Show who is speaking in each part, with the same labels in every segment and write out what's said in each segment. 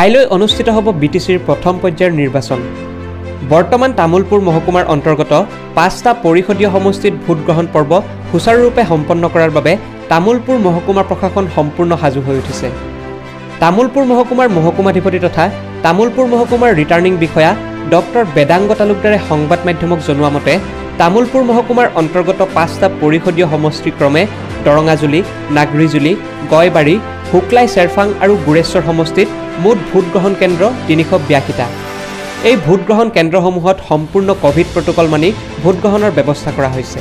Speaker 1: কাইলৈ অনুষ্ঠিত হ'ব বিটিচিৰ প্ৰথম পৰ্যায়ৰ নিৰ্বাচন। বৰ্তমান তামুলপুৰ মহকুমাৰ অন্তৰ্গত 5টা পৰিষদীয় সমষ্টিত ভোটগ্ৰহণ পৰ্ব সুচাৰুৰূপে সম্পন্ন কৰাৰ বাবে তামুলপুৰ মহকুমা প্ৰশাসন সম্পূৰ্ণ সাজু হৈ উঠিছে। তামুলপুৰ মহকুমাৰ মহকুমাধিপতি তথা তামুলপুৰ মহকুমাৰ ৰিটাৰ্ণিং বিষয়া ডক্টৰ বেদাংগ তালুকদাৰে সংবাদ মাধ্যমক জনোৱা মতে তামুলপুৰ মহকুমাৰ অন্তৰ্গত 5টা পৰিষদীয় সমষ্টি ক্ৰমে দৰঙাজুলি, নাগৰিজুলি, গয়বাৰী, হুকলাই চেৰফাং আৰু গুৰেশ্বৰ সমষ্টিত মুঠ ভোটগ্ৰহণ কেন্দ্ৰ 382টা। এই ভোটগ্ৰহণ কেন্দ্ৰসমূহত সম্পূৰ্ণ কোভিড প্ৰট'কল মানি ভোটগ্ৰহণৰ ব্যৱস্থা কৰা হৈছে।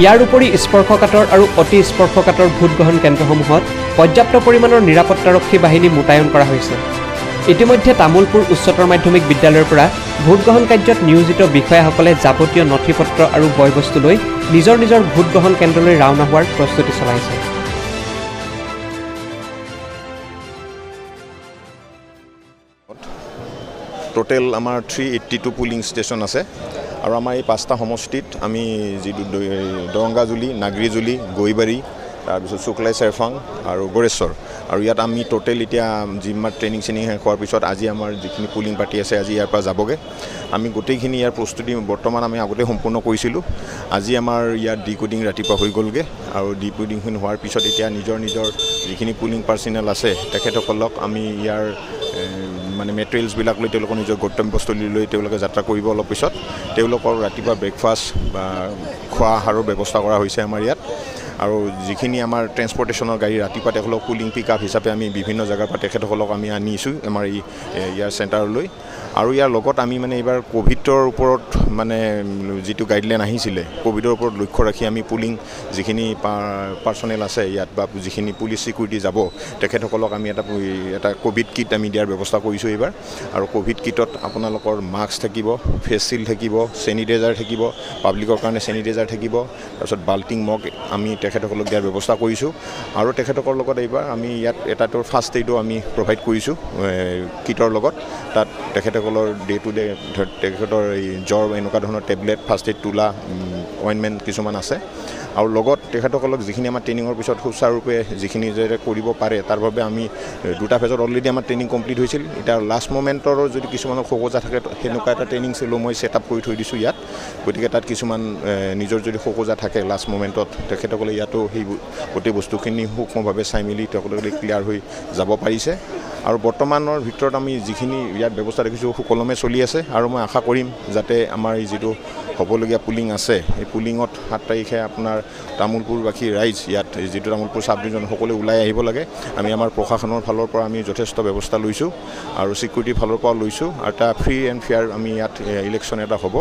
Speaker 1: ইয়াৰ উপৰি স্পৰ্শকাতৰ আৰু অতি স্পৰ্শকাতৰ ভোটগ্ৰহণ কেন্দ্ৰসমূহত পৰ্যাপ্ত পৰিমাণৰ নিৰাপত্তাৰক্ষী বাহিনী মোতায়েন কৰা হৈছে। ইতিমধ্যে তামুলপুৰ উচ্চতৰ মাধ্যমিক বিদ্যালয়ৰ পৰা ভোটগ্ৰহণ কাৰ্যত নিয়োজিত বিষয়াসকলে যাৱতীয় নথিপত্ৰ আৰু বয়বস্তু লৈ নিজৰ নিজৰ ভোটগ্ৰহণ কেন্দ্ৰলৈ ৰাওনা হোৱাৰ প্ৰস্তুতি চলাইছে।
Speaker 2: টোটেল আমাৰ 382 পুলিং ষ্টেচন আছে আৰু আমাৰ এই 5টা সমষ্টিত আমি যিটো দৰঙাজুলি, নাগৰিজুলি, গৈবাৰী, তাৰপিছত শুকলাই চেৰফাং আৰু গৰেশ্বৰ আৰু ইয়াত আমি টোটেল এতিয়া যিমান ট্ৰেইনিং শেষ হোৱাৰ পিছত আজি আমাৰ যিখিনি পুলিং পাৰ্টি আছে আজি ইয়াৰ পৰা যাবগৈ। আমি গোটেইখিনি ইয়াৰ প্ৰস্তুতি বৰ্তমান আমি আগতে সম্পূৰ্ণ কৰিছিলোঁ। আজি আমাৰ ইয়াত ডিকোডিং ৰাতিপুৱা হৈ গ'লগৈ আৰু ডিকোডিংখিনি হোৱাৰ পিছত এতিয়া নিজৰ যিখিনি পুলিং পাৰ্চনেল আছে তেখেতসকলক আমি ইয়াৰ মানে মেটেৰিয়েলছবিলাক লৈ তেওঁলোকৰ নিজৰ গন্তব্যস্থলী লৈ তেওঁলোকে যাত্ৰা কৰিব। অলপ পিছত তেওঁলোকৰ ৰাতিপুৱা ব্ৰেকফাষ্ট বা খোৱা আহাৰৰ ব্যৱস্থা কৰা হৈছে আমাৰ ইয়াত আৰু যিখিনি আমাৰ ট্ৰেন্সপৰ্টেশ্যনৰ গাড়ী ৰাতিপুৱা তেখেতসকলক পুলিং পিক আপ হিচাপে আমি বিভিন্ন জেগাৰ পৰা তেখেতসকলক আমি আনিছোঁ আমাৰ ইয়াৰ চেণ্টাৰলৈ। আৰু ইয়াৰ লগত আমি মানে এইবাৰ ক'ভিডৰ ওপৰত মানে যিটো গাইডলাইন আহিছিলে ক'ভিডৰ ওপৰত লক্ষ্য ৰাখি আমি পুলিং যিখিনি পাৰ্চনেল আছে ইয়াত বা যিখিনি পুলিচ ছিকিউৰিটি যাব তেখেতসকলক আমি এটা ক'ভিড কিট আমি দিয়াৰ ব্যৱস্থা কৰিছোঁ এইবাৰ। আৰু ক'ভিড কিটত আপোনালোকৰ মাস্ক থাকিব, ফেচ চিল্ড থাকিব, চেনিটাইজাৰ থাকিব, পাব্লিকৰ কাৰণে চেনিটাইজাৰ থাকিব, তাৰপিছত বাল্টিং মগ আমি তেখেতসকলক দিয়াৰ ব্যৱস্থা কৰিছোঁ। আৰু তেখেতসকলৰ লগত এইবাৰ আমি ইয়াত এটাটোৰ ফাৰ্ষ্ট এইডো আমি প্ৰভাইড কৰিছোঁ কিটৰ লগত। তাত তেখেতসকলৰ ডে টু ডে তেখেতৰ এই জ্বৰ এনেকুৱা ধৰণৰ টেবলেট, ফাৰ্ষ্ট এইড তোলা, অইনমেণ্ট কিছুমান আছে। আৰু লগত তেখেতসকলক যিখিনি আমাৰ ট্ৰেইনিঙৰ পিছত সুচাৰুৰূপে যিখিনি যে কৰিব পাৰে তাৰ বাবে আমি 2টা ফেজত অলৰেডি আমাৰ ট্ৰেইনিং কমপ্লিট হৈছিল। এতিয়া লাষ্ট মোমেণ্টৰো যদি কিছুমানৰ খোকোজা থাকে সেনেকুৱা এটা ট্ৰেইনিং চেলো মই ছেট আপ কৰি থৈ দিছোঁ ইয়াত। গতিকে তাত কিছুমান নিজৰ যদি খোকোজা থাকে লাষ্ট মোমেণ্টত তেখেতসকলে ইয়াতো সেই গোটেই বস্তুখিনি সূক্ষ্মভাৱে চাই মেলি তেওঁলোকে ক্লিয়াৰ হৈ যাব পাৰিছে। আৰু বৰ্তমানৰ ভিতৰত আমি যিখিনি ইয়াত ব্যৱস্থা দেখিছোঁ সুকলমে চলি আছে আৰু মই আশা কৰিম যাতে আমাৰ এই যিটো হ'বলগীয়া পুলিং আছে এই পুলিঙত 7 তাৰিখে আপোনাৰ তামুলপুৰবাসী ৰাইজ ইয়াত যিটো তামুলপুৰ চাব ডিভিজন সকলোৱে ওলাই আহিব লাগে। আমি আমাৰ প্ৰশাসনৰ ফালৰ পৰা আমি যথেষ্ট ব্যৱস্থা লৈছোঁ আৰু ছিকিউৰিটিৰ ফালৰ পৰা লৈছোঁ আৰু এটা ফ্ৰী এণ্ড ফেয়াৰ আমি ইয়াত ইলেকশ্যন এটা হ'ব।